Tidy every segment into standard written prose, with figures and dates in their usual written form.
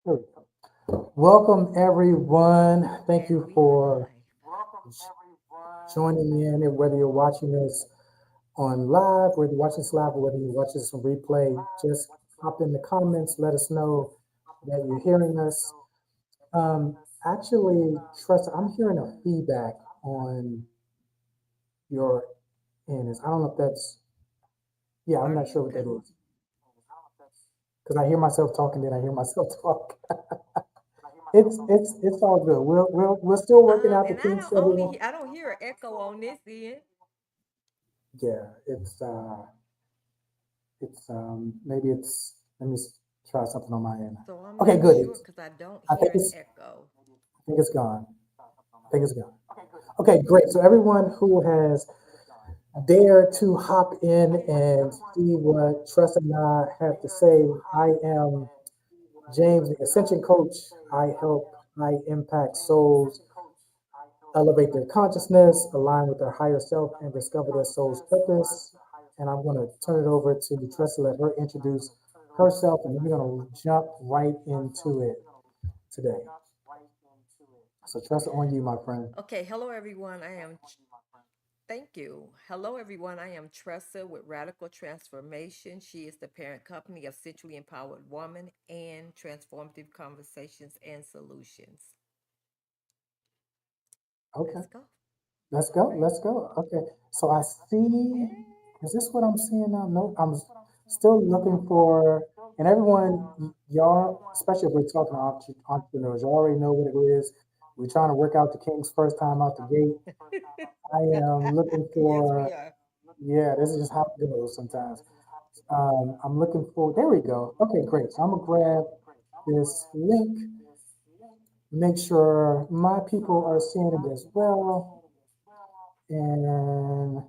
There we go. Welcome, everyone. Thank And you we are for live. joining in, and whether you're watching this on live, whether you're watching this live, or whether you're watching this on replay, just hop in the comments. Let us know that you're hearing us. Actually, trust, I'm hearing a feedback on your end. I don't know if that's, yeah, I'm Are not sure you? what that Because is. Because I hear myself talking, then I hear myself talk. It's all good. We're still working out the and I kinks, don't only everyone. I don't hear an echo on this end. Yeah, maybe let me try something on my end. So I'm Okay, not good. sure because I don't I think hear an it's echo. I think it's gone. I think it's gone. Okay, great. So everyone who has dared to hop in and see what Trust and I have to say, I am James, the Ascension Coach. I help high impact souls elevate their consciousness, align with their higher self, and discover their soul's purpose. And I'm going to turn it over to Tressa, let her introduce herself, and then we're going to jump right into it today. So, Tressa, on you, my friend. Okay, hello everyone. Thank you. Hello everyone. I am Tressa with Radical Transformation. She is the parent company of Centrally Empowered Woman and Transformative Conversations and Solutions. Okay, Let's go. let's go. Let's go. Okay, so I see, is this what I'm seeing now? No, I'm still looking for, and everyone, y'all, especially if we're talking to entrepreneurs, you already know what it is. We're trying to work out the kinks first time out the gate. I am looking Yes, we for, are. yeah, this is just how it goes sometimes. I'm looking for, there we go. Okay, great. So I'm gonna grab this link, make sure my people are seeing it as well. And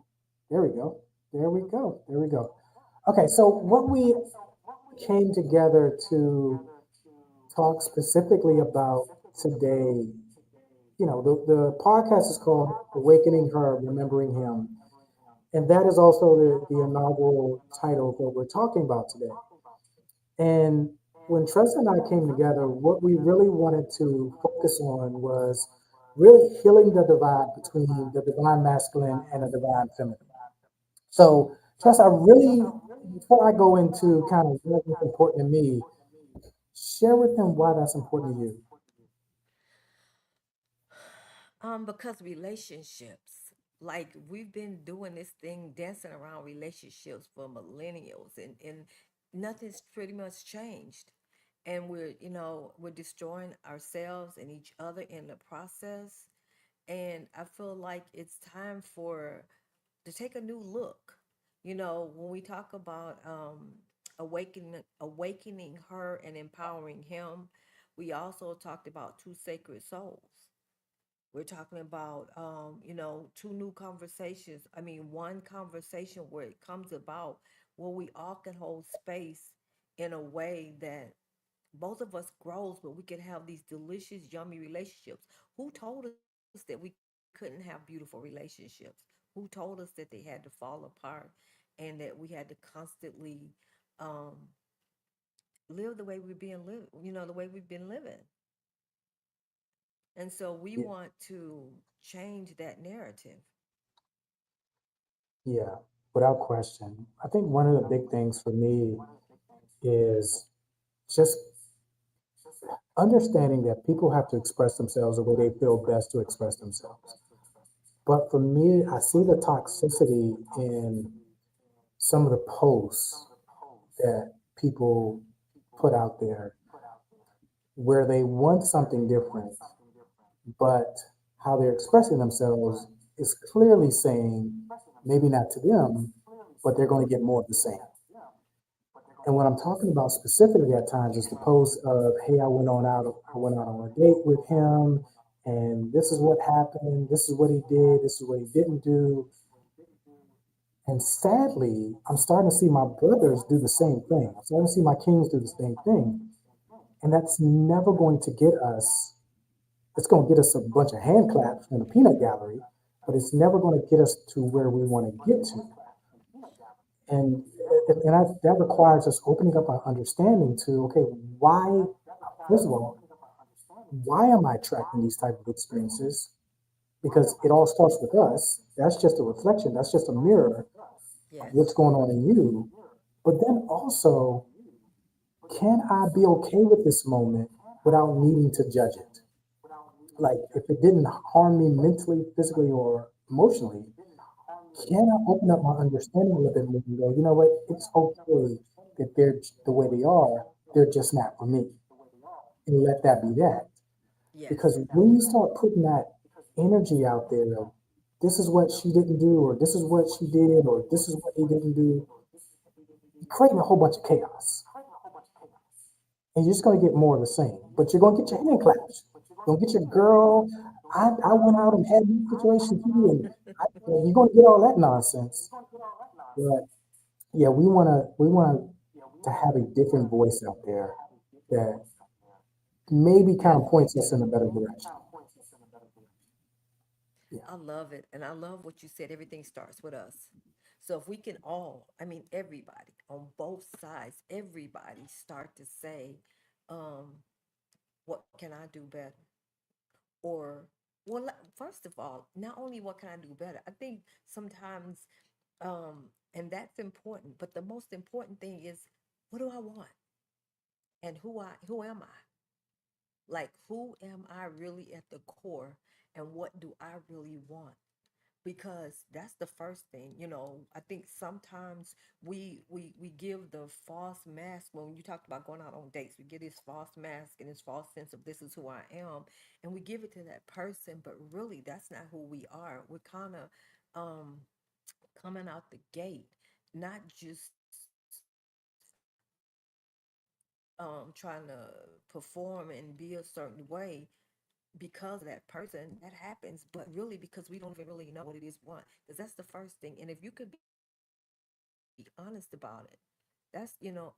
there we go. There we go. There we go. Okay, so what we came together to talk specifically about today, the podcast is called Awakening Her, Remembering Him. And that is also the inaugural title of what we're talking about today. And when Tress and I came together, what we really wanted to focus on was really healing the divide between the divine masculine and the divine feminine. So, Tress, before I go into kind of what's important to me, share with them why that's important to you. Because relationships, like we've been doing this thing, dancing around relationships for millennials, and nothing's pretty much changed. And we're destroying ourselves and each other in the process. And I feel like it's time for to take a new look. When we talk about awakening her and empowering him, we also talked about two sacred souls. We're talking about, two new conversations. I mean, one conversation where it comes about where we all can hold space in a way that both of us grows, but we can have these delicious, yummy relationships. Who told us that we couldn't have beautiful relationships? Who told us that they had to fall apart and that we had to constantly um, live the way the way we've been living? And so we Yeah, want to change that narrative. yeah, without question. I think one of the big things for me is just understanding that people have to express themselves the way they feel best to express themselves. But for me, I see the toxicity in some of the posts that people put out there where they want something different, but how they're expressing themselves is clearly saying, maybe not to them, but they're going to get more of the same. And what I'm talking about specifically at times is the post of, hey, I went out on a date with him, and this is what happened, this is what he did, this is what he didn't do. And sadly, I'm starting to see my brothers do the same thing. I'm starting to see my kings do the same thing. And that's never going to get us, it's going to get us a bunch of hand claps in a peanut gallery, but it's never going to get us to where we want to get to. And that requires us opening up our understanding to, okay, why? First of all, why am I attracting these type of experiences? Because it all starts with us. That's just a reflection. That's just a mirror of Yes. what's going on in you. But then also, can I be okay with this moment without needing to judge it? Like, if it didn't harm me mentally, physically, or emotionally, can I open up my understanding a little bit more and go, you know what? It's okay that they're the way they are. They're just not for me. And let that be that. Yes. Because when you start putting that energy out there of this is what she didn't do, or this is what she did, or this is what he didn't do, you're creating a whole bunch of chaos. And you're just going to get more of the same. But you're going to get your hand claps. You're going to get your girl. I went out and had this situation too. And you're going to get all that nonsense. But yeah, we want to have a different voice out there that maybe Yes. kind of points us in a better direction. Yeah. I love it. And I love what you said. Everything starts with us. So if we can all, I mean, everybody on both sides, everybody start to say, um, what can I do better? Or, well, first of all, not only what can I do better, I think sometimes, and that's important, but the most important thing is, what do I want? And who am I? Like, who am I really at the core? And what do I really want? Because that's the first thing. I think sometimes we give the false mask. When you talked about going out on dates, we get this false mask and this false sense of this is who I am, and we give it to that person, but really that's not who we are. We're kind of um coming out the gate, not just trying to perform and be a certain way because of that person. That happens, but really because we don't even really know what it is we want. Because that's the first thing. And if you could be honest about it,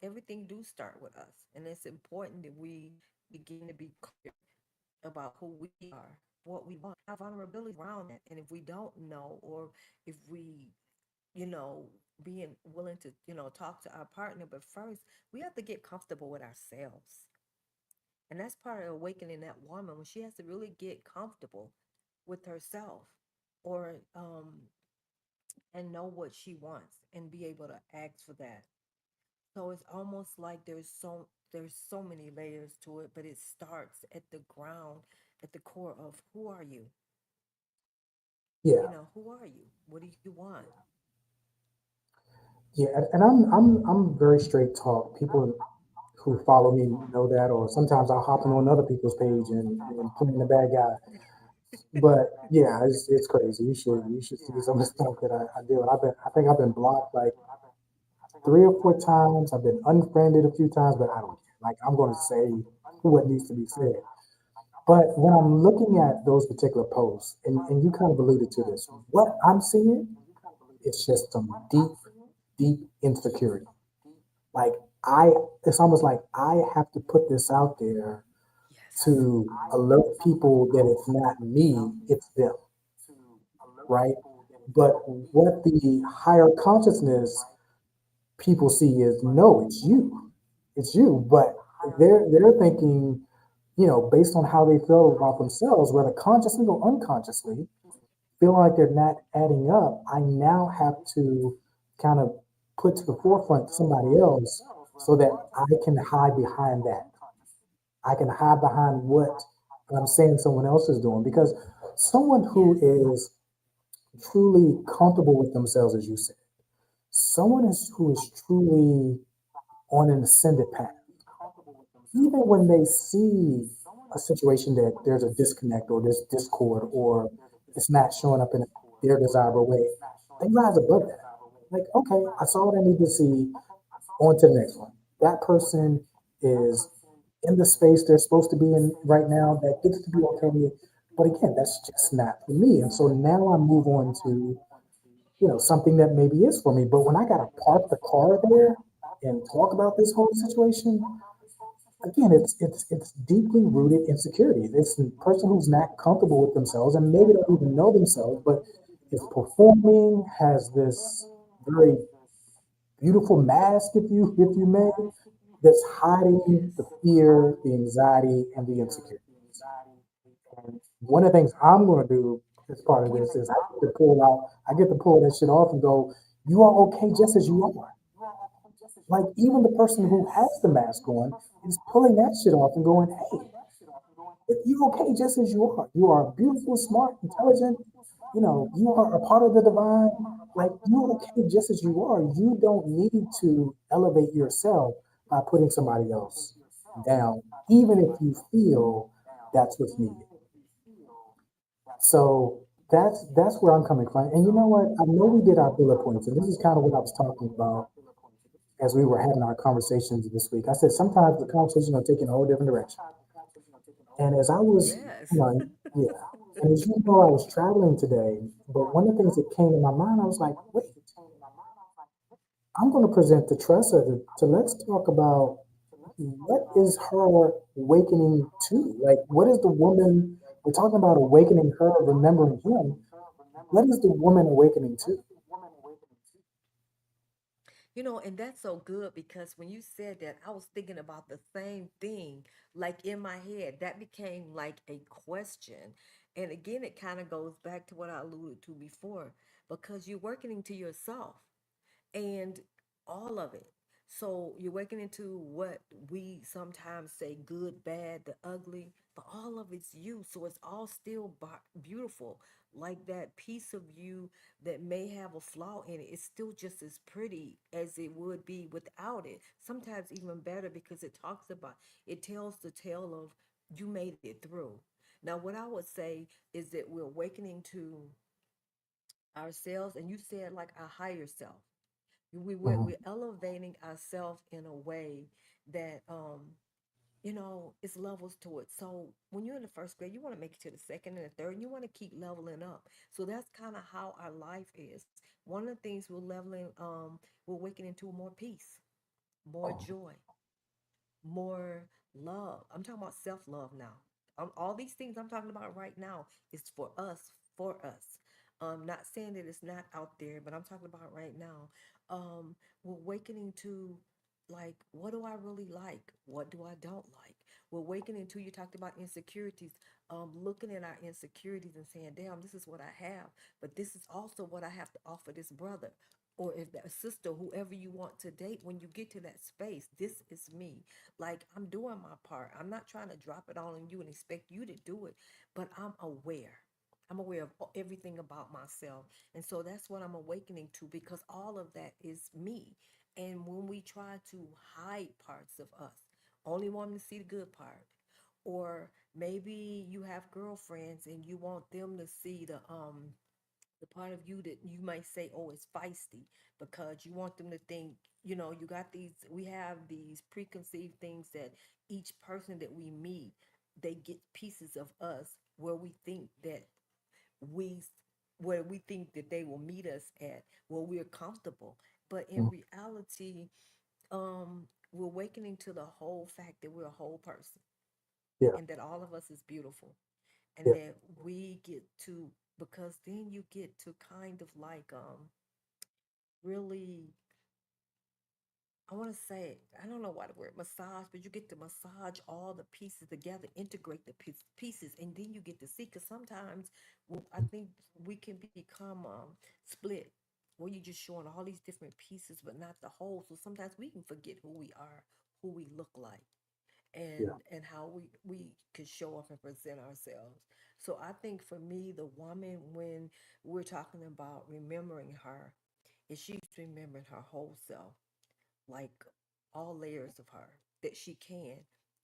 everything do start with us. And it's important that we begin to be clear about who we are, what we want, have vulnerability around that. And if we don't know, or if we, being willing to, talk to our partner, but first we have to get comfortable with ourselves. And that's part of awakening that woman, when she has to really get comfortable with herself, or and know what she wants and be able to ask for that. So it's almost like there's so many layers to it, but it starts at the ground, at the core of who are you? Yeah. Who are you? What do you want? Yeah. And I'm very straight talk. People who follow me know that, or sometimes I'll hop on other people's page and playing the bad guy. But yeah, it's crazy. You should see some of the stuff that I do. And I think I've been blocked like 3 or 4 times. I've been unfriended a few times, but I don't care. Like, I'm going to say what needs to be said. But when I'm looking at those particular posts, and you kind of alluded to this, what I'm seeing is just some deep, deep insecurity. Like, it's almost like I have to put this out there Yes. to alert people that it's not me, it's them, right? But what the higher consciousness people see is no, it's you, it's you. But they're thinking, based on how they feel about themselves, whether consciously or unconsciously, feeling like they're not adding up. I now have to kind of put to the forefront somebody else so that I can hide behind that. I can hide behind what I'm saying someone else is doing, because someone who Yes. is truly comfortable with themselves, as you said, someone who is truly on an ascended path, even when they see a situation that there's a disconnect or there's discord or it's not showing up in their desirable way, they rise above that. Like, okay, I saw what I need to see, on to the next one. That person is in the space they're supposed to be in right now. That gets to be okay. But again, that's just not for me. And so now I move on to, something that maybe is for me. But when I got to park the car there and talk about this whole situation, again, it's deeply rooted insecurity. It's a person who's not comfortable with themselves and maybe don't even know themselves, but is performing, has this very beautiful mask, if you may, that's hiding the fear, the anxiety, and the insecurities. And one of the things I'm going to do as part of You this is I get to pull that shit off and go, you are okay just as you are. Like even the person who has yes. the mask on is pulling that shit off and going, hey, you're okay just as you are. You are beautiful, smart, intelligent. You know, you are a part of the divine. Like you're okay just as you are. You don't need to elevate yourself by putting somebody else down, even if you feel that's what's needed. So that's where I'm coming from. And you know what? I know we did our bullet points, and this is kind of what I was talking about as we were having our conversations this week. I said sometimes the conversation will take in a whole different direction. And as I was, Yes. you know, yeah, and as you know, I was traveling today, but one of the things that came to my mind, I was like, wait, I'm going to present the Tressa to let's talk about what is her awakening to? Like, what is the woman, we're talking about awakening her, remembering him. What is the woman awakening to? And that's so good because when you said that, I was thinking about the same thing, like in my head. That became like a question. And again, it kind of goes back to what I alluded to before because you're working into yourself and all of it. So you're waking into what we sometimes say good, bad, the ugly, but all of it's you. So it's all still beautiful. Like that piece of you that may have a flaw in it, it's still just as pretty as it would be without it. Sometimes even better because it tells the tale of you made it through. Now, what I would say is that we're awakening to ourselves, and you said like a higher self. We're Mhm. elevating ourselves in a way that it's levels to it. So when you're in the first grade, you want to make it to the second and the third, and you want to keep leveling up. So that's kind of how our life is. One of the things we're waking into more peace, more Oh, joy, more love. I'm talking about self love now. All these things I'm talking about right now is for us, for us. Not saying that it's not out there, but I'm talking about right now. We're awakening to like, what do I really like? What do I don't like? We're awakening to, you talked about insecurities, looking at our insecurities and saying, damn, this is what I have, but this is also what I have to offer this brother or if that sister, whoever you want to date. When you get to that space, this is me. Like, I'm doing my part. I'm not trying to drop it all on you and expect you to do it, but I'm aware. I'm aware of everything about myself. And so that's what I'm awakening to because all of that is me. And when we try to hide parts of us, only wanting to see the good part, or maybe you have girlfriends and you want them to see the part of you that you might say, oh, it's feisty, because you want them to think, you got we have these preconceived things that each person that we meet, they get pieces of us we, where we think that they will meet us at, where we're comfortable. But in mhm. reality, we're awakening to the whole fact that we're a whole person Yeah, and that all of us is beautiful and yeah, that we get to, because then you get to kind of like really, I want to say, I don't know why the word massage, but you get to massage all the pieces together, integrate the pieces, and then you get to see. Because sometimes I think we can become split, where you're just showing all these different pieces, but not the whole. So sometimes we can forget who we are, who we look like, yeah, and how we could show up and present ourselves. So I think for me, the woman, when we're talking about remembering her, is she's remembering her whole self, like all layers of her that she can,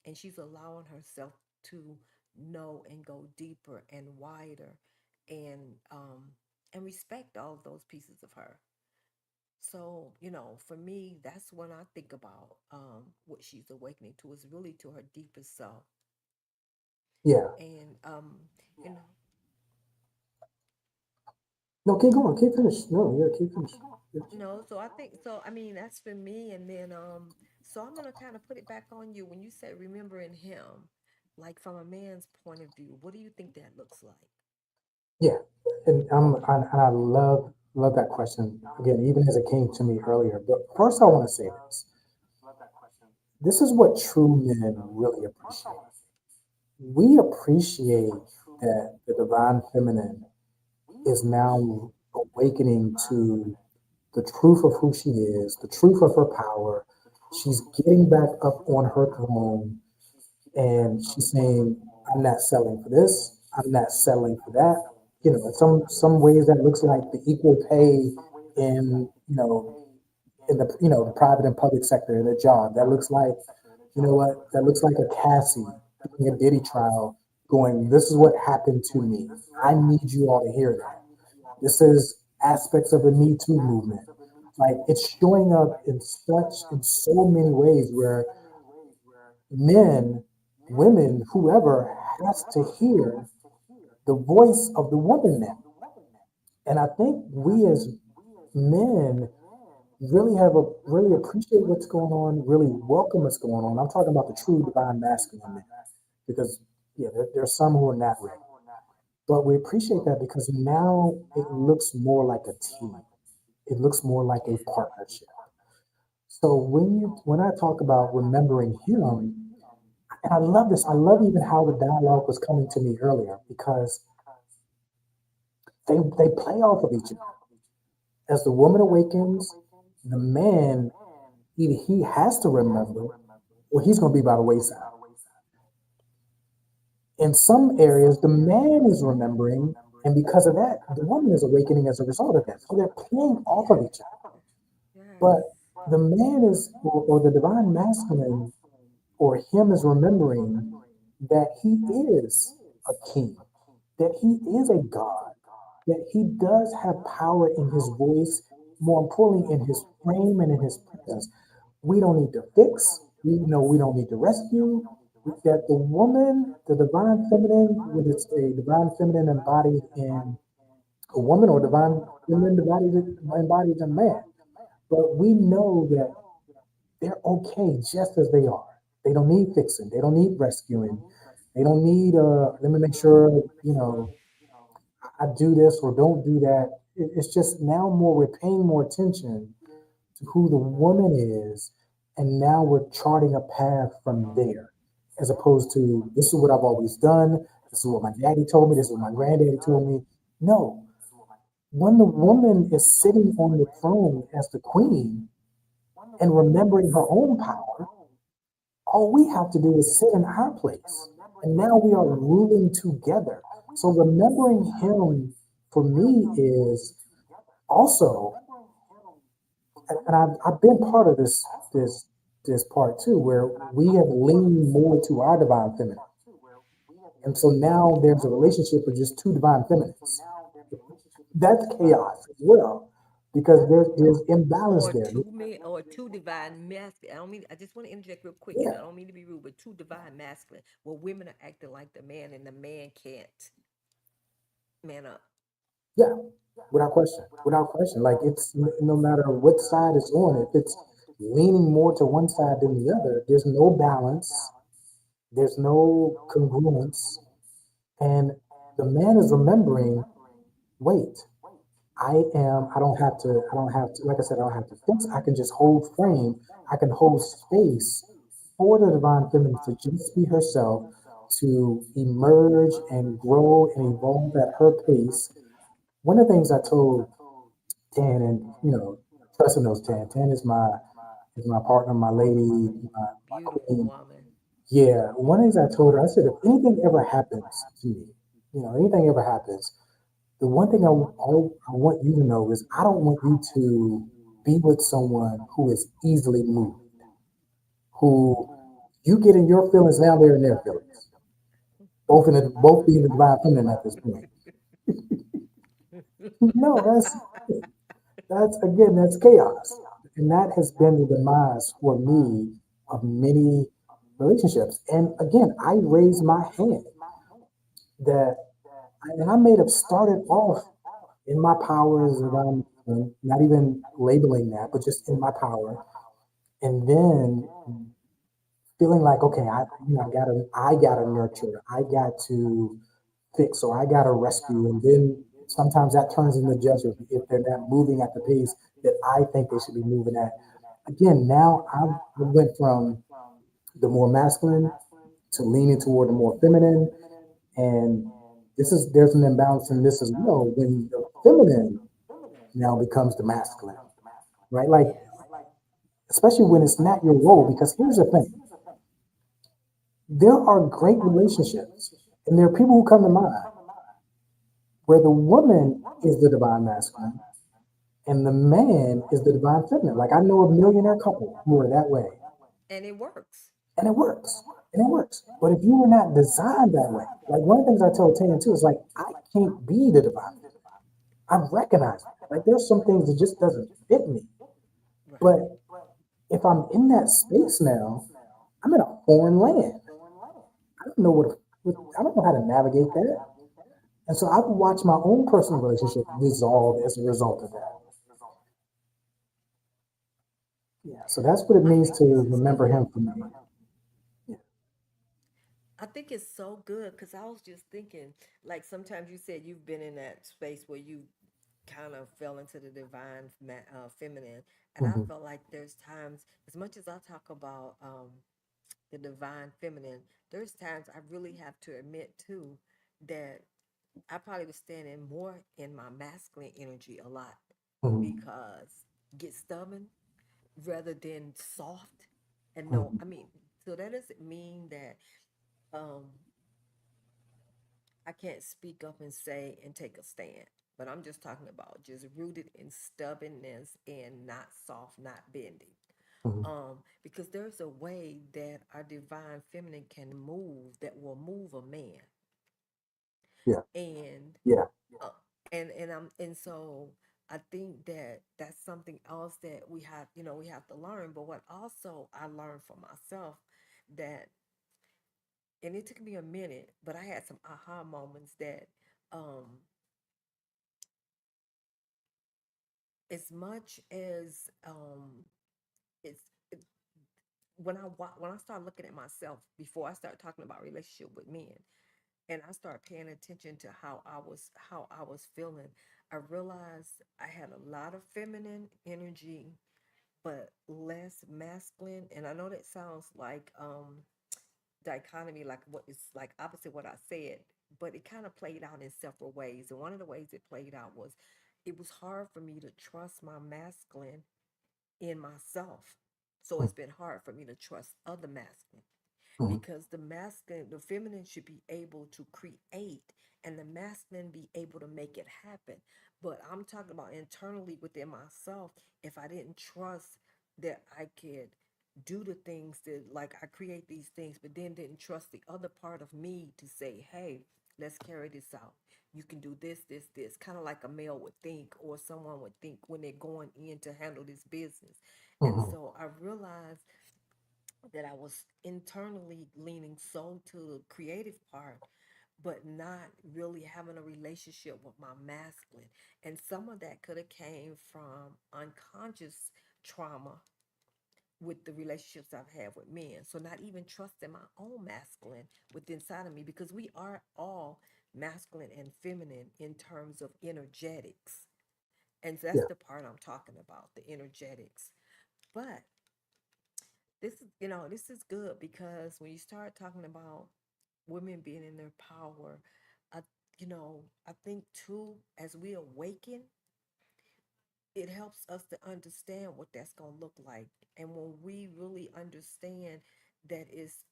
and she's allowing herself to know and go deeper and wider, and respect all of those pieces of her. So, for me, that's when I think about what she's awakening to, is really to her deepest self. yeah. And you know, No, keep going, keep finished. No, yeah, keep finished. Yeah, so I think so. I mean, that's for me. And then so I'm gonna kind of put it back on you when you said remembering him, like from a man's point of view. What do you think that looks like? yeah. And I love that question again, even as it came to me earlier. But first, I want to say this. This is what true men really appreciate. We appreciate that the divine feminine is now awakening to the truth of who she is, the truth of her power. She's getting back up on her throne and she's saying, I'm not selling for this, I'm not settling for that. You know, in some ways that looks like the equal pay in, in the the private and public sector in a job. That looks like, you know what, that looks like a Cassie doing a Diddy trial going, this is what happened to me. I need you all to hear that. This is aspects of the Me Too movement. Like it's showing up in so many ways where men, women, whoever has to hear the voice of the woman now. And I think we as men really appreciate what's going on, really welcome what's going on. I'm talking about the true divine masculine men because yeah, there's some who are not ready. But we appreciate that because now it looks more like a team. It looks more like a partnership. So when I talk about remembering him, and I love this, I love even how the dialogue was coming to me earlier because they play off of each other. As the woman awakens, the man either he has to remember or he's going to be by the wayside. In some areas, the man is remembering, and because of that, the woman is awakening as a result of that. So they're playing off of each other. Yes. But the man is, or the divine masculine, or him is remembering that he is a king, that he is a god, that he does have power in his voice, more importantly, in his frame and in his presence. We don't need to fix, we know we don't need to rescue. That the woman, the divine feminine, whether it's a divine feminine embodied in a woman or divine feminine embodied in a man, but we know that they're okay just as they are. They don't need fixing. They don't need rescuing. They don't need let me make sure, I do this or don't do that. It's just now more we're paying more attention to who the woman is, and now we're charting a path from there, as opposed to this is what I've always done. This is what my daddy told me. This is what my granddaddy told me. No, when the woman is sitting on the throne as the queen and remembering her own power, all we have to do is sit in our place. And now we are ruling together. So remembering him for me is also, and I've been part of this part too, where we have leaned more to our divine feminine. And so now there's a relationship with just two divine feminines. That's chaos as well, because there's imbalance Or there. two men, or two divine masculine. I don't mean. I just want to interject real quick, and Yeah, I don't mean to be rude, but two divine masculine. Well, women are acting like the man, and the man can't man up. yeah, without question, without question. Like it's no matter what side it's on, if it's leaning more to one side than the other, there's no balance, there's no congruence, and the man is remembering, wait, I don't have to, like I said, I don't have to fix, I can just hold frame, I can hold space for the divine feminine to just be herself, to emerge and grow and evolve at her pace. One of the things I told Tan, and Tressa knows Tan. Tan is my partner, my lady, my Beautiful queen. woman. Yeah, one of the things I told her, I said, if anything ever happens to me, anything ever happens, the one thing I want you to know is I don't want you to be with someone who is easily moved, who you get in your feelings, now they're in their feelings. Both being the divine feminine at this point. No, that's chaos. And that has been the demise for me of many relationships. And again, I raised my hand that and I may have started off in my powers around not even labeling that, but just in my power. And then feeling like, okay, I gotta nurture, I got to fix, or I gotta rescue. And then sometimes that turns into judgment if they're not moving at the pace that I think they should be moving at. Again, now I went from the more masculine to leaning toward the more feminine. And there's an imbalance in this as well when the feminine now becomes the masculine, right? Like, Yes. especially when it's not your role, because here's the thing, there are great relationships, and there are people who come to mind where the woman is the divine masculine and the man is the divine feminine. Like, I know a millionaire couple who are that way, And it works. and it works. And it works. But if you were not designed that way, like one of the things I tell Tan too is like, I can't be the divine. I recognize it. Like, there's some things that just doesn't fit me. Right. But if I'm in that space now, I'm in a foreign land. I don't know I don't know how to navigate that. And so I've watched my own personal relationship dissolve as a result of that. Yeah. So that's what it I means think to this is remember good. him for me. Yeah. I think it's so good because I was just thinking, like sometimes you said you've been in that space where you kind of fell into the divine feminine, and I Hmm. felt like there's times, as much as I talk about the divine feminine, there's times I really have to admit too that I probably was standing more in my masculine energy a lot Hmm. because get stubborn rather than soft. And no, I Hmm. mean, so that doesn't mean that um I can't speak up and say and take a stand. But I'm just talking about just rooted in stubbornness and not soft, not bending. Hmm. Because there's a way that our divine feminine can move that will move a man. Yeah. And Yeah. uh, and so I think that that's something else that we have to learn. But what also I learned for myself that, and it took me a minute, but I had some aha moments that um as much as it's it, when I start looking at myself before I start talking about relationship with men, and I start paying attention to how I was feeling, I realized I had a lot of feminine energy but less masculine. And I know that sounds like dichotomy, like what is like opposite what I said, but it kind of played out in several ways. And one of the ways it played out was it was hard for me to trust my masculine in myself. So it's been hard for me to trust other masculine Hmm. because the feminine should be able to create and the masculine be able to make it happen. But I'm talking about internally within myself, if I didn't trust that I could do the things that, like, I create these things, but then didn't trust the other part of me to say, hey, let's carry this out. You can do this, kind of like a male would think, or someone would think when they're going in to handle this business. And Hmm. so I realized that I was internally leaning so to the creative part, but not really having a relationship with my masculine. And some of that could have came from unconscious trauma with the relationships I've had with men. So not even trusting my own masculine within inside of me, because we are all masculine and feminine in terms of energetics. And so that's Yeah. the part I'm talking about, the energetics. But this is good because when you start talking about women being in their power, I I think too, as we awaken, it helps us to understand what that's going to look like. And when we really understand that it's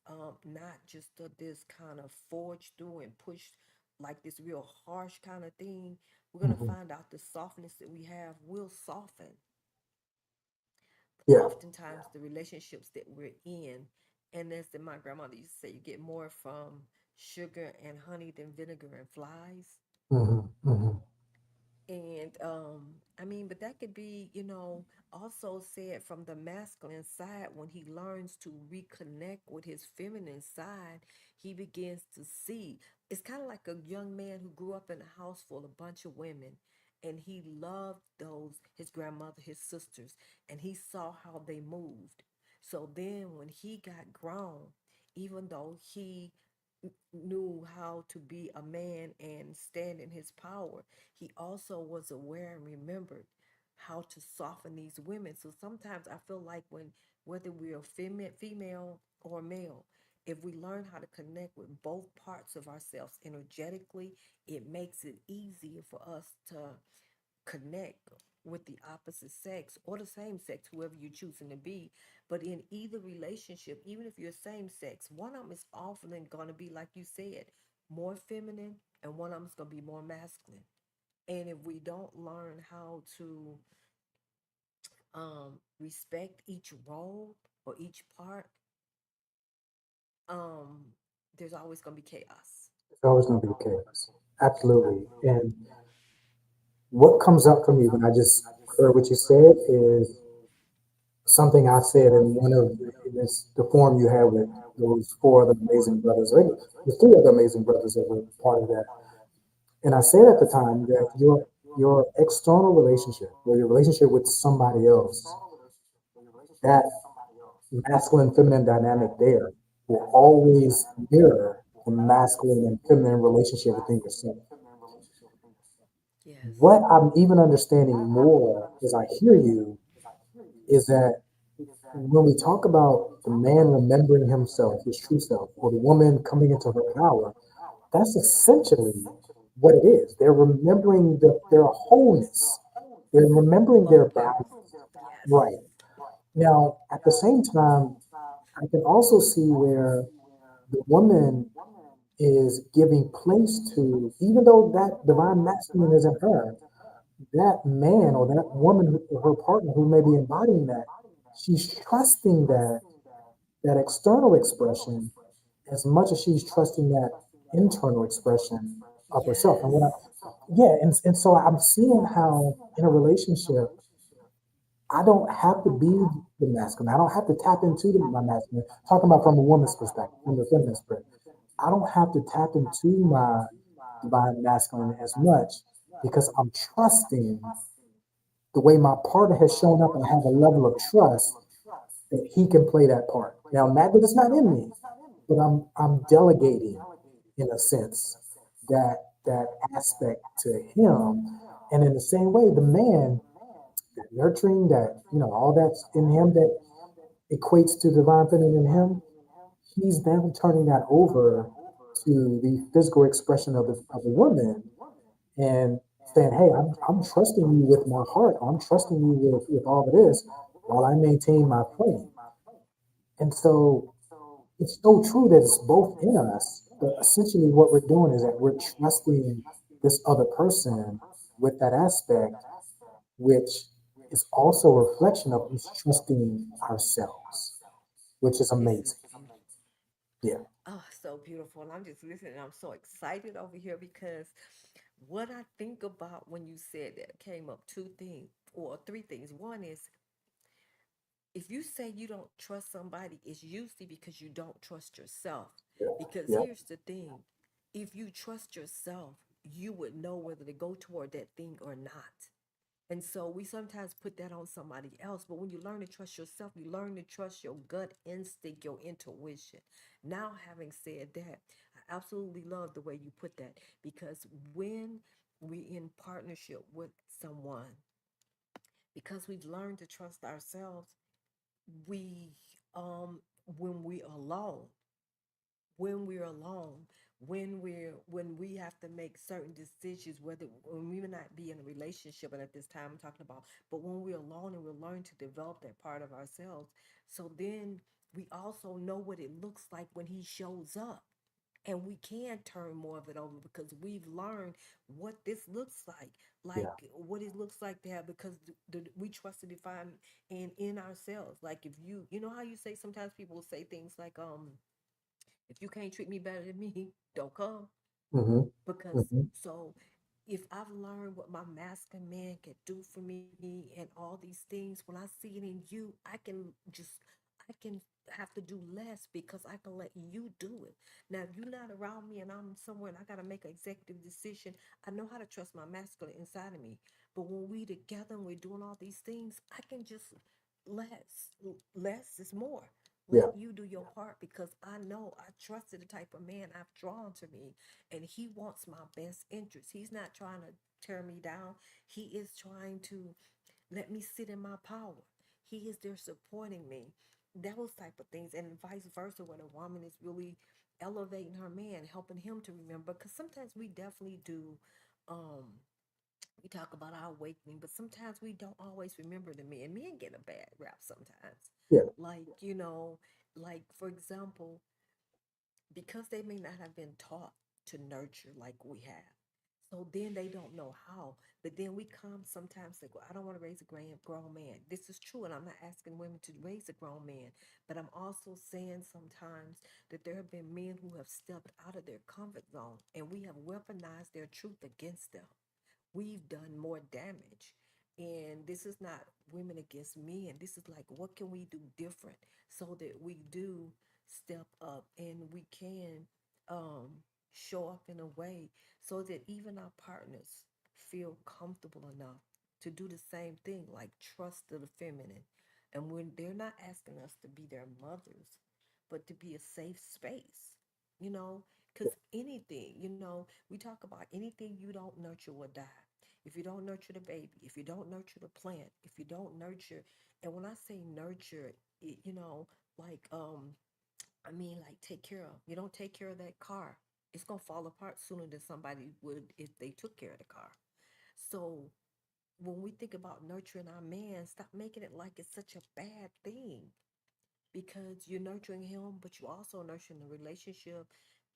not just this kind of forged through and pushed like this real harsh kind of thing, we're going to Hmm. find out the softness that we have will soften Yeah. oftentimes the relationships that we're in. And as my grandmother used to say, you get more from sugar and honey than vinegar and flies. Hmm. Hmm. And I mean, but that could be, also said from the masculine side. When he learns to reconnect with his feminine side, he begins to see. It's kind of like a young man who grew up in a house full of a bunch of women, and he loved his grandmother, his sisters, and he saw how they moved. So then when he got grown, even though he knew how to be a man and stand in his power, he also was aware and remembered how to soften these women. So sometimes I feel like whether we are female or male, if we learn how to connect with both parts of ourselves energetically, it makes it easier for us to connect with the opposite sex or the same sex, whoever you're choosing to be. But in either relationship, even if you're same sex, one of them is often going to be, like you said, more feminine, and one of them is going to be more masculine. And if we don't learn how to respect each role or each part, um, there's always going to be chaos. It's always going to be chaos. Absolutely. And what comes up for me when I just heard what you said is something I said in one of in this the forum you had with those four other amazing brothers. I think the three other amazing brothers that were part of that. And I said at the time that your external relationship or your relationship with somebody else, that masculine feminine dynamic there will always mirror the masculine and feminine relationship within yourself. Yes. What I'm even understanding more as I hear you is that when we talk about the man remembering himself, his true self, or the woman coming into her power, that's essentially what it is. They're remembering their wholeness. They're remembering their Both of balance. them. Yes. Right. Now, at the same time, I can also see where the woman is giving place to, even though that divine masculine is in her, that man or that woman, her partner who may be embodying that, she's trusting that external expression as much as she's trusting that internal expression of herself. And Yes. what I, yeah, and so I'm seeing how in a relationship, I don't have to be the masculine. I don't have to tap into my masculine. Talking about from a woman's perspective, from the feminine perspective, I don't have to tap into my divine masculine as much because I'm trusting the way my partner has shown up, and I have a level of trust that he can play that part. Now, not that it's not in me, but I'm delegating in a sense that aspect to him. And in the same way, the man, that nurturing, that all that's in him that equates to divine feminine in him, he's then turning that over to the physical expression of the woman and saying, "Hey, I'm trusting you with my heart. I'm trusting you with all of this while I maintain my plane." And so it's so true that it's both in us, but essentially what we're doing is that we're trusting this other person with that aspect, which is also a reflection of us trusting ourselves, which is This is amazing. Yeah, oh so beautiful. And I'm just listening. I'm so excited over here because what I think about when you said that came up two things or three things. One is if you say you don't trust somebody, it's usually because you don't trust yourself. yeah, Because yeah, here's the thing, if you trust yourself, you would know whether to go toward that thing or not. And so we sometimes put that on somebody else. But when you learn to trust yourself, you learn to trust your gut instinct, your intuition. Now, having said that, I absolutely love the way you put that because when we in partnership with someone, because we've learned to trust ourselves, we when we alone when we're alone, when we have to make certain decisions, whether when we may not be in a relationship, and at this time I'm talking about, but when we're alone and we're learning to develop that part of ourselves, so then we also know what it looks like when he shows up. And we can turn more of it over because we've learned what this looks like yeah. what it looks like to have, because we trust to define in ourselves. Like if you know how you say sometimes people say things like if you can't treat me better than me, don't come. Mm-hmm. Because Mm-hmm. so if I've learned what my masculine man can do for me and all these things, when I see it in you, I can have to do less because I can let you do it. Now, if you're not around me and I'm somewhere and I got to make an executive decision, I know how to trust my masculine inside of me. But when we together and we're doing all these things, I can just less. Less is more. Yeah, Let you do your part because I know I trusted the type of man I've drawn to me, and he wants my best interest. He's not trying to tear me down. He is trying to let me sit in my power. He is there supporting me. those type of things, and vice versa, when a woman is really elevating her man, helping him to remember, because sometimes we definitely do. um we talk about our awakening, but sometimes we don't always remember the men. Men get a bad rap sometimes, Yeah. like, like for example, because they may not have been taught to nurture like we have. So then they don't know how. But then we come sometimes like, well, I don't want to raise a grown man. This is true, and I'm not asking women to raise a grown man, but I'm also saying sometimes that there have been men who have stepped out of their comfort zone, and we have weaponized their truth against them. We've done more damage. And this is not women against men. This is like, what can we do different so that we do step up and we can show up in a way so that even our partners feel comfortable enough to do the same thing, like trust the feminine. And when they're not asking us to be their mothers, but to be a safe space, you know, because anything, we talk about anything you don't nurture will die. If you don't nurture the baby, if you don't nurture the plant, if you don't nurture, and when I say nurture, it, like I mean, like, take care of. You don't take care of that car, it's gonna fall apart sooner than somebody would if they took care of the car. So when we think about nurturing our man, stop making it like it's such a bad thing, because you're nurturing him, but you're also nurturing the relationship,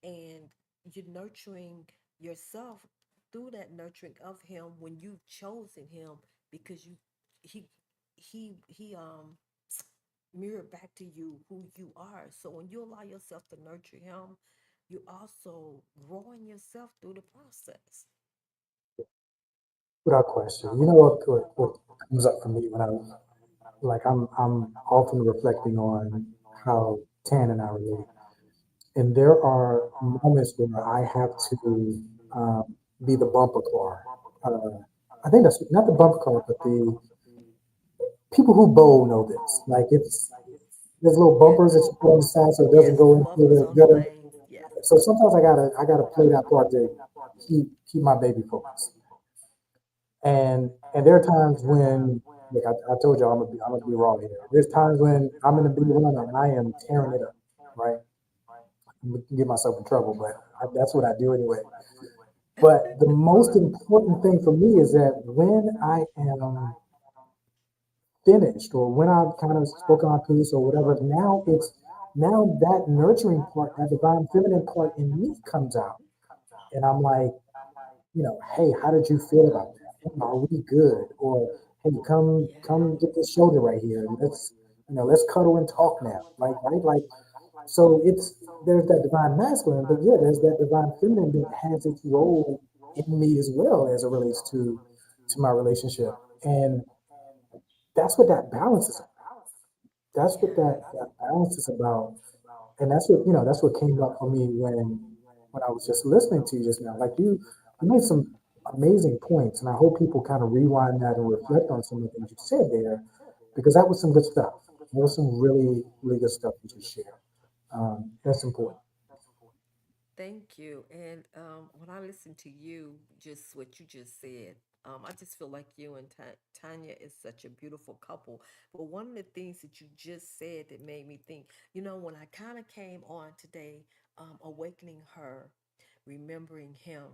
and you're nurturing yourself through that nurturing of him when you've chosen him, because he he mirror back to you who you are. So when you allow yourself to nurture him, you also growing yourself through the process. Without question. You know what comes up for me when I'm often reflecting on how Tan and I relate. And there are moments where I have to um, be the bumper car. I think that's not the bumper car, but the people who bowl know this. Like it's there's little Yeah. bumpers that you put on the side so it doesn't Yes, go into bumpers the on the gutter. lanes. Yes. So sometimes I gotta play that part to keep my baby focused. And there are times when, like I told you, I'm gonna be raw here. There's times when I'm in the big run and I am tearing it up, right? I'm gonna get myself in trouble, but that's what I do anyway. But the most important thing for me is that when I am finished or when I've kind of spoken my piece or whatever, now that nurturing part, that divine feminine part in me comes out. And I'm like, hey, how did you feel about that? Hey, are we good? Or hey, come get this shoulder right here. Let's cuddle and talk now. Like, right? Like, so there's that divine masculine, but yeah, there's that divine feminine that has its role in me as well as it relates to my relationship. And that's what that balance is. That's what that balance is about. And that's what came up for me when I was just listening to you just now. Like you made some amazing points, and I hope people kind of rewind that and reflect on some of the things you said there, because that was some good stuff. That was some really, really good stuff you just shared. That's important. Thank you. And when I listen to you, just what you just said, I just feel like you and Tanya is such a beautiful couple. But one of the things that you just said that made me think, when I kind of came on today, awakening her, remembering him,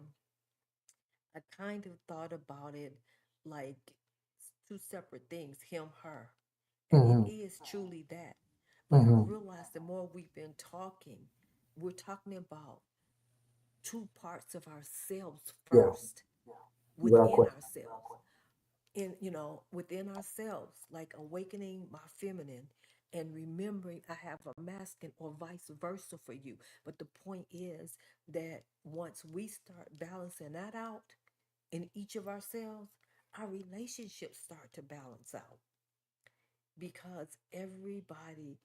I kind of thought about it like two separate things, him, her. And it Hmm. is truly that. But I Hmm. realized the more we've been talking, we're talking about two parts of ourselves Yeah, first, without within question. ourselves, within ourselves, like awakening my feminine and remembering I have a masculine, or vice versa for you. But the point is that once we start balancing that out in each of ourselves, our relationships start to balance out, because everybody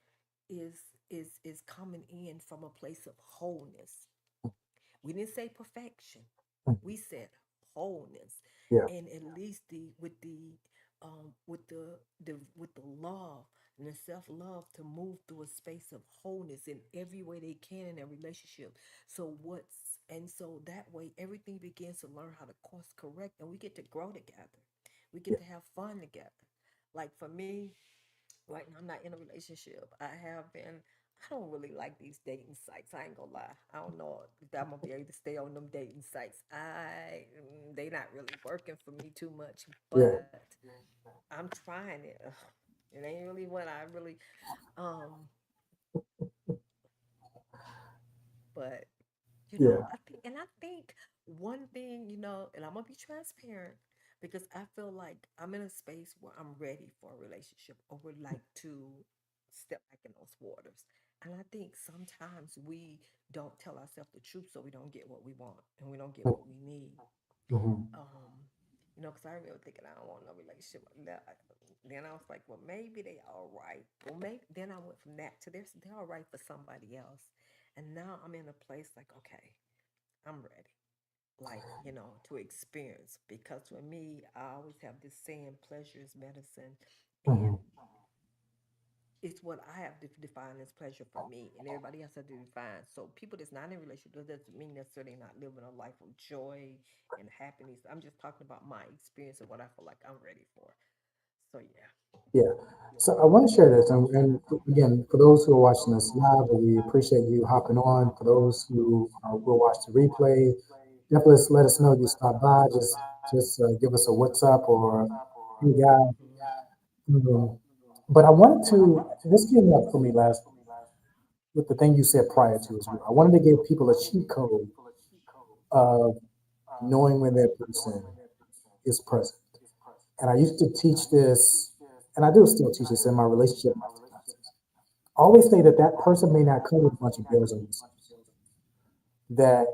is is coming in from a place of wholeness. We didn't say perfection. Mhm. We said wholeness. Yeah, And at least with the love and the self-love to move through a space of wholeness in every way they can in their relationship. So that way everything begins to learn how to course correct, and we get to grow together. We get yeah, to have fun together. Like for me, Right now, I'm not in a relationship. I have been. I don't really like these dating sites. I ain't gonna lie. I don't know if I'm gonna be able to stay on them dating sites. They not really working for me too much. Yeah, But I'm trying it. Ugh, it ain't really what I really. Um, but yeah. I think one thing, and I'm gonna be transparent because I feel like I'm in a space where I'm ready for a relationship or would like to step back in those waters. And I think sometimes we don't tell ourselves the truth, so we don't get what we want and we don't get what we need. Hmm. Because I remember thinking I don't want no relationship. Then I was like, well, maybe they all right. Well, maybe then I went from that to they're all right for somebody else, and now I'm in a place like, okay, I'm ready, like, to experience. Because for me, I always have this saying, pleasure is medicine, Hmm. and it's what I have to define as pleasure for me, and everybody else has to define. So people that's not in a relationship, that doesn't mean necessarily not living a life of joy and happiness. I'm just talking about my experience and what I feel like I'm ready for. So yeah. Yeah. So I want to share this, and again, for those who are watching this live, we appreciate you hopping on. For those who will watch the replay, definitely let us know you stop by. Just give us a WhatsApp or hey guys. Mhm. But I wanted to. This came up for me last with the thing you said prior to as well. I wanted to give people a cheat code of knowing when that person is present. And I used to teach this, and I do still teach this in my relationship masterclasses. I always say that that person may not come with a bunch of bells and whistles. That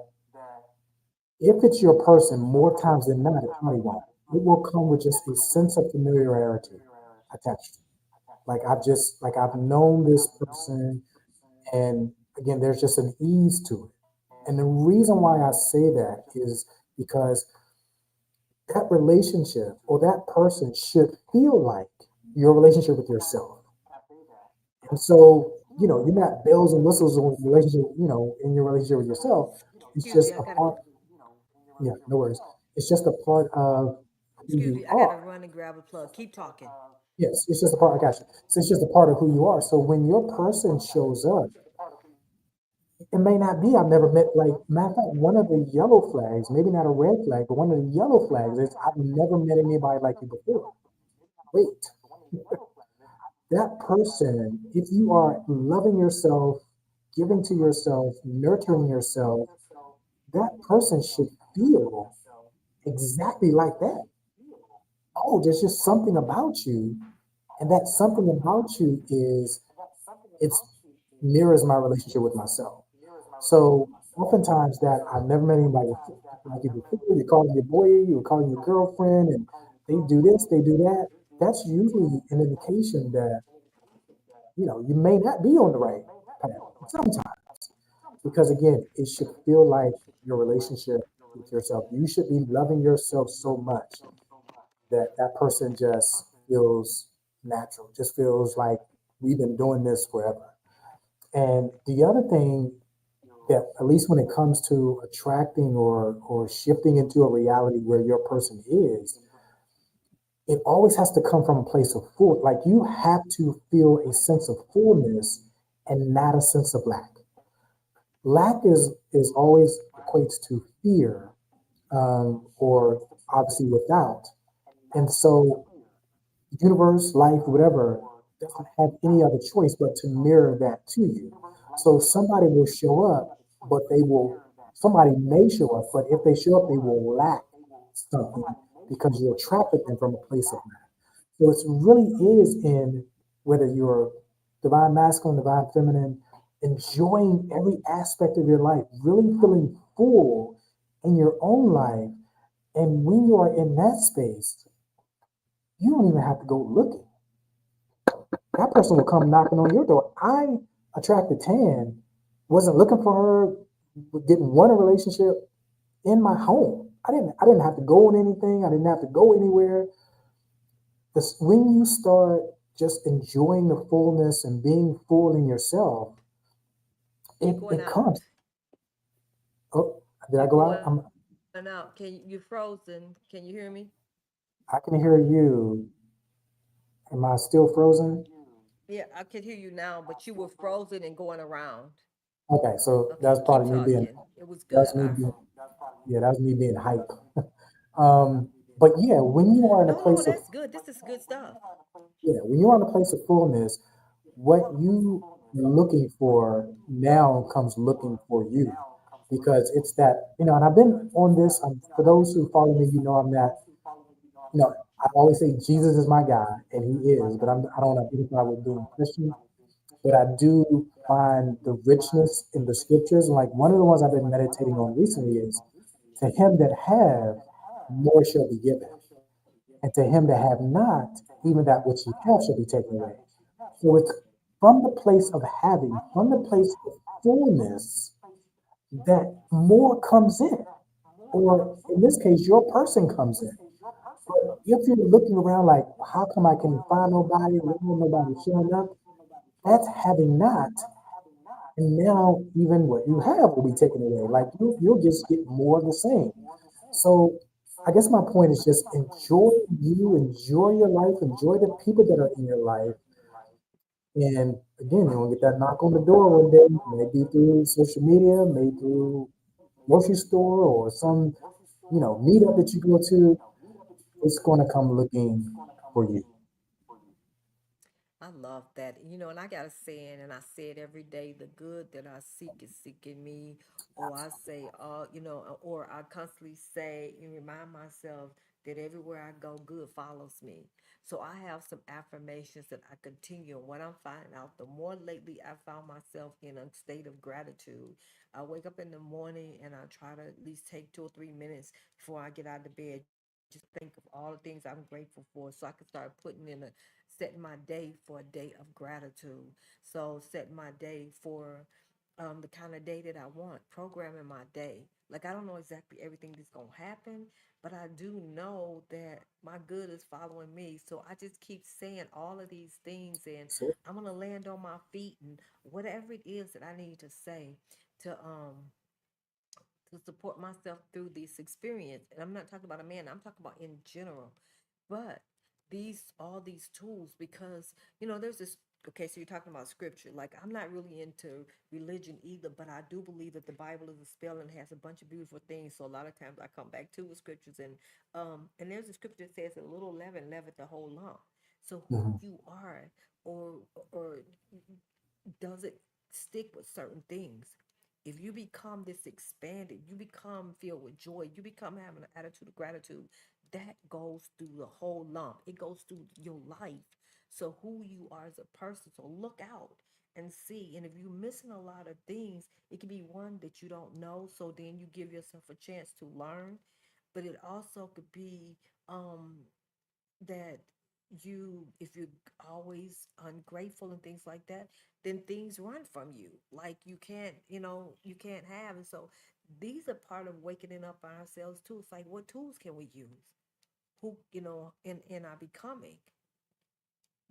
if it's your person, more times than not, it probably won't. It will come with just a sense of familiarity attached to it. Like I've known this person, and again, there's just an ease to it. And the reason why I say that is because that relationship or that person should feel like your relationship with yourself. And so, you're not bells and whistles in relationship, in your relationship with yourself. It's Excuse me, just I a gotta. part, yeah, no worries. It's just a part of who Excuse you me, I are. gotta run and grab a plug. Keep talking. Yes, it's just a part, I got you. So it's just a part of who you are. So when your person shows up, it may not be, I've never met, like, matter of fact, one of the yellow flags, maybe not a red flag, but one of the yellow flags is I've never met anybody like you before. Wait, that person, if you are loving yourself, giving to yourself, nurturing yourself, that person should feel exactly like that. Oh, there's just something about you. And that something about you is it's mirrors my relationship with myself. So oftentimes that I've never met anybody like you before, you're calling your boy, you're calling your girlfriend, and they do this, they do that. That's usually an indication that, you may not be on the right path sometimes. Because again, it should feel like your relationship with yourself. You should be loving yourself so much that that person just feels natural, just feels like we've been doing this forever. And the other thing that, at least when it comes to attracting or shifting into a reality where your person is, it always has to come from a place of full. Like you have to feel a sense of fullness and not a sense of lack. Lack is always equates to fear, or obviously without. And so universe, life, whatever, doesn't have any other choice but to mirror that to you. So somebody will show up, but somebody may show up, but if they show up, they will lack something because you attracted them from a place of lack. So it really is in whether you're divine masculine, divine feminine, enjoying every aspect of your life, really feeling full in your own life. And when you are in that space, you don't even have to go looking. That person will come knocking on your door. I attracted Tan, wasn't looking for her, didn't want a relationship in my home. I didn't have to go on anything. I didn't have to go anywhere. This, when you start just enjoying the fullness and being full in yourself, You're it, going it out. comes. Oh, did I You're go out? going out. You're frozen. Can you hear me? I can hear you. Am I still frozen? Yeah, I can hear you now, but you were frozen and going around. Okay, so Okay, that's keep probably me being talking. It was that's good. me I being yeah, that's me being hype. But yeah, when you are in a no, no, place of that's good. This is good stuff. yeah, when you're in a place of fullness, what you are looking for now comes looking for you. Because it's that, and I've been on this, for those who follow me, I'm not, I always say Jesus is my guy, and he is, but I don't identify with being Christian. But I do find the richness in the scriptures. Like one of the ones I've been meditating on recently is, to him that have, more shall be given. And to him that have not, even that which he have shall be taken away. So it's from the place of having, from the place of fullness, that more comes in. Or in this case, your person comes in. But if you're looking around like, how come I can't find nobody? Why nobody showing up? That's having not. And now even what you have will be taken away. Like you'll just get more of the same. So I guess my point is just enjoy you, enjoy your life, enjoy the people that are in your life. And again, you're gonna get that knock on the door one day, maybe through social media, maybe through grocery store or some, meetup that you go to. It's gonna come looking for you. I love that. And I got a saying, and I say it every day: the good that I seek is seeking me. Or I say, or I constantly say and remind myself that everywhere I go, good follows me. So I have some affirmations that I continue. And what I'm finding out, the more lately I found myself in a state of gratitude. I wake up in the morning and I try to at least take 2 or 3 minutes before I get out of bed, just to think of all the things I'm grateful for, so I can start putting in a setting my day for a day of gratitude. So setting my day for the kind of day that I want, programming my day. Like I don't know exactly everything that's gonna happen, but I do know that my good is following me. So I just keep saying all of these things, and So, I'm gonna land on my feet and whatever it is that I need to say to support myself through this experience. And I'm not talking about a man, I'm talking about in general. But all these tools, because there's this. Okay, so you're talking about scripture. Like I'm not really into religion either, but I do believe that the Bible is a spell and has a bunch of beautiful things. So a lot of times I come back to the scriptures, and there's a scripture that says a little leaven leaveneth the whole lump. So who mhm. you are, or does it stick with certain things? If you become this expanded, you become filled with joy, you become having an attitude of gratitude, that goes through the whole lump. It goes through your life. So who you are as a person. So look out and see. And if you're missing a lot of things, it could be one that you don't know. So then you give yourself a chance to learn. But it also could be um that if you're always ungrateful and things like that, then things run from you, like you can't have. And so these are part of waking up ourselves too. It's like, what tools can we use, who in our becoming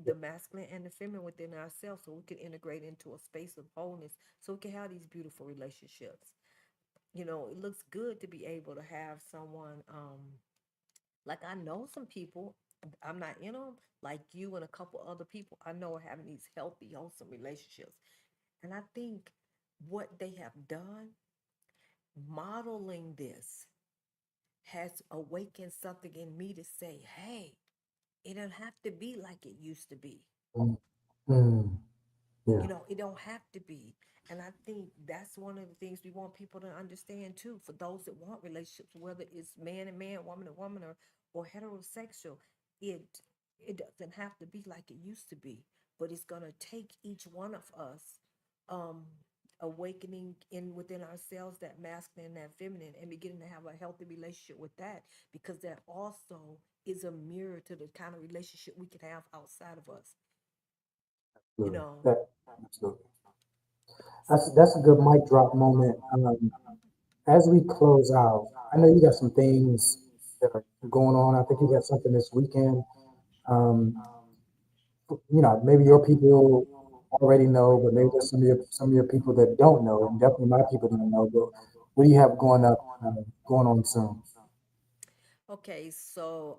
the masculine and the feminine within ourselves, so we can integrate into a space of wholeness, so we can have these beautiful relationships. It looks good to be able to have someone, like I know some people, I'm not in them, like you and a couple other people I know are having these healthy, wholesome relationships. And I think what they have done, modeling this, has awakened something in me to say, hey, it don't have to be like it used to be. Mm, mm, yeah, It don't have to be. And I think that's one of the things we want people to understand too. For those that want relationships, whether it's man and man, woman and woman, or heterosexual, it it doesn't have to be like it used to be. But it's gonna take each one of us um awakening in within ourselves, that masculine and that feminine, and beginning to have a healthy relationship with that, because that also is a mirror to the kind of relationship we can have outside of us. you absolutely. know Absolutely. That's a good mic drop moment. As we close out, I know you got some things that are going on. I think you got something this weekend. Um, maybe your people already know, but maybe there's some of your people that don't know, and definitely my people don't know. But what do you have going on soon? Okay, so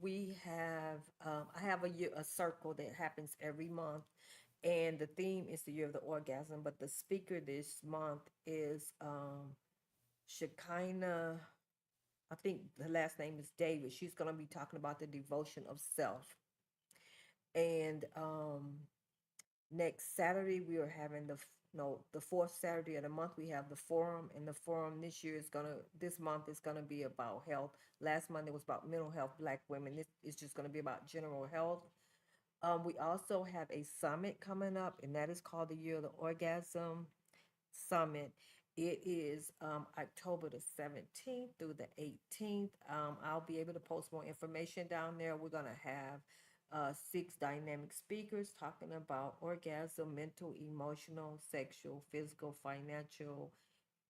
we have I have a circle that happens every month, and the theme is the year of the orgasm. But the speaker this month is Shekinah. I think the last name is David. She's going to be talking about the devotion of self. And next Saturday we are having no, the fourth Saturday of the month we have the forum, and the forum this month is gonna be about health. Last month it was about mental health, Black women. This is just gonna be about general health. We also have a summit coming up, and that is called the Year of the Orgasm Summit. It is October the 17th through the 18th. I'll be able to post more information down there. We're going to have six dynamic speakers talking about orgasm, mental, emotional, sexual, physical, financial,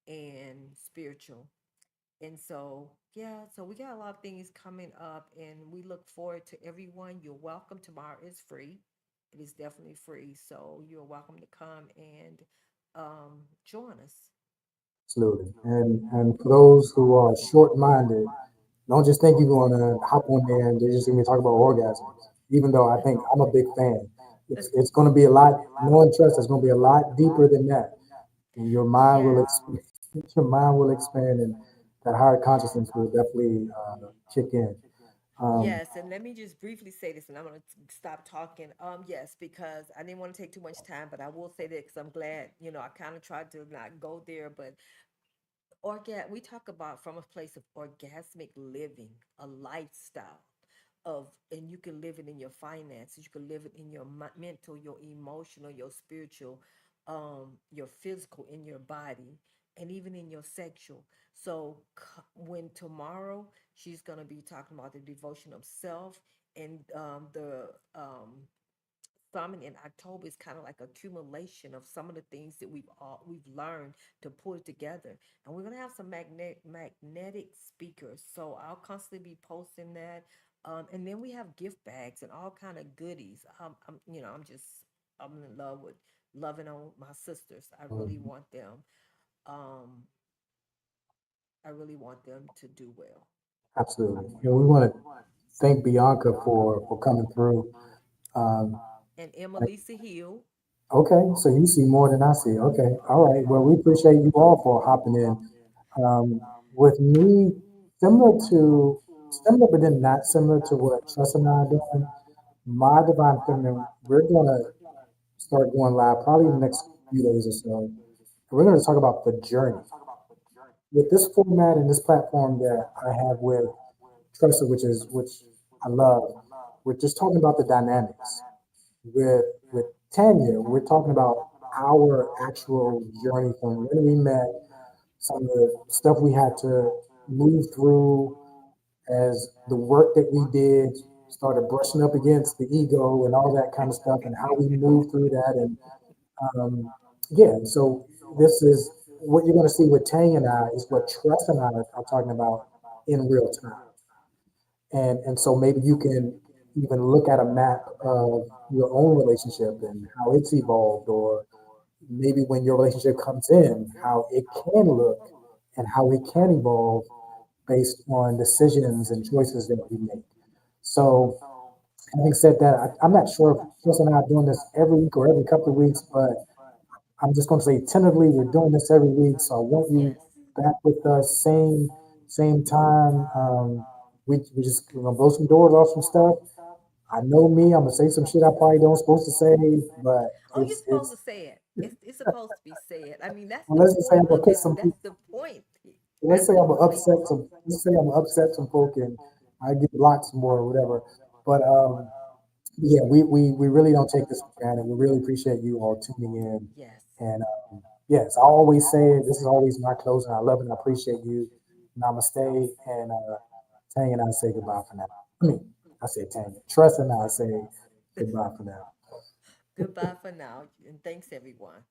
and spiritual. And so, yeah, so we got a lot of things coming up, and we look forward to everyone. You're welcome. Tomorrow is free. It is definitely free. So you're welcome to come and join us. Absolutely. And for those who are short-minded, don't just think you're going to hop on there and they're just going to talk about orgasms. Even though I think I'm a big fan, it's going to be a lot. Knowing trust is going to be a lot deeper than that, and your mind will Yes. expand. Your mind will expand, and that higher consciousness will definitely kick in. Um, Yes, and let me just briefly say this, and I'm going to stop talking. Yes, because I didn't want to take too much time, but I will say that because I'm glad, I kind of tried to not go there, but we talk about from a place of orgasmic living, a lifestyle of, and you can live it in your finances, you can live it in your mental, your emotional, your spiritual, your physical, in your body, and even in your sexual. So when tomorrow she's going to be talking about the devotion of self, and the summit in October is kind of like accumulation of some of the things that we've learned to pull it together. And we're gonna have some magnetic speakers, so I'll constantly be posting that. And then we have gift bags and all kind of goodies. I'm in love with loving on my sisters. Um, I really want them to do well. Absolutely. And we want to thank Bianca for coming through. Um, And Emmalisa Hill. okay, so you see more than I see. Okay, all right. Well, we appreciate you all for hopping in. With me, similar to similar, but then not similar to what Trust and I are doing. My Divine Feminine, we're gonna start going live probably in the next few days or so. And we're gonna talk about the journey with this format and this platform that I have with Trust, which I love. We're just talking about the dynamics with with Tanya. We're talking about our actual journey from when we met, some of the stuff we had to move through as the work that we did started brushing up against the ego and all that kind of stuff, and how we moved through that. And um, yeah, so this is what you're going to see with Tanya and I is what Trust and I are talking about in real time. And so maybe you can even look at a map of your own relationship and how it's evolved, or maybe when your relationship comes in, how it can look and how it can evolve based on decisions and choices that we make. So, having said that, I'm not sure if Chris and I are doing this every week or every couple of weeks, but I'm just going to say tentatively we're doing this every week. So I want you Yes. back with us, same time. We just we're gonna blow some doors off some stuff. I know me, I'm gonna say some shit I probably don't supposed to say, but Oh, you're supposed it's to say it. It's supposed to be said. I mean, that's well, the let's just say I'm point gonna of piss it. some That's people. the point. Let's That's say the I'm gonna point. upset some. Let's say I'm gonna upset some folk and I get blocked some more or whatever. But yeah, we really don't take this for granted. We really appreciate you all tuning in. Yes. And yes, I always say it. This is always my closing. I love and I appreciate you. Namaste. And Tanya and I say goodbye for now. I mean, I say Tanya. Trust and I say goodbye for now. Goodbye for now, and thanks everyone.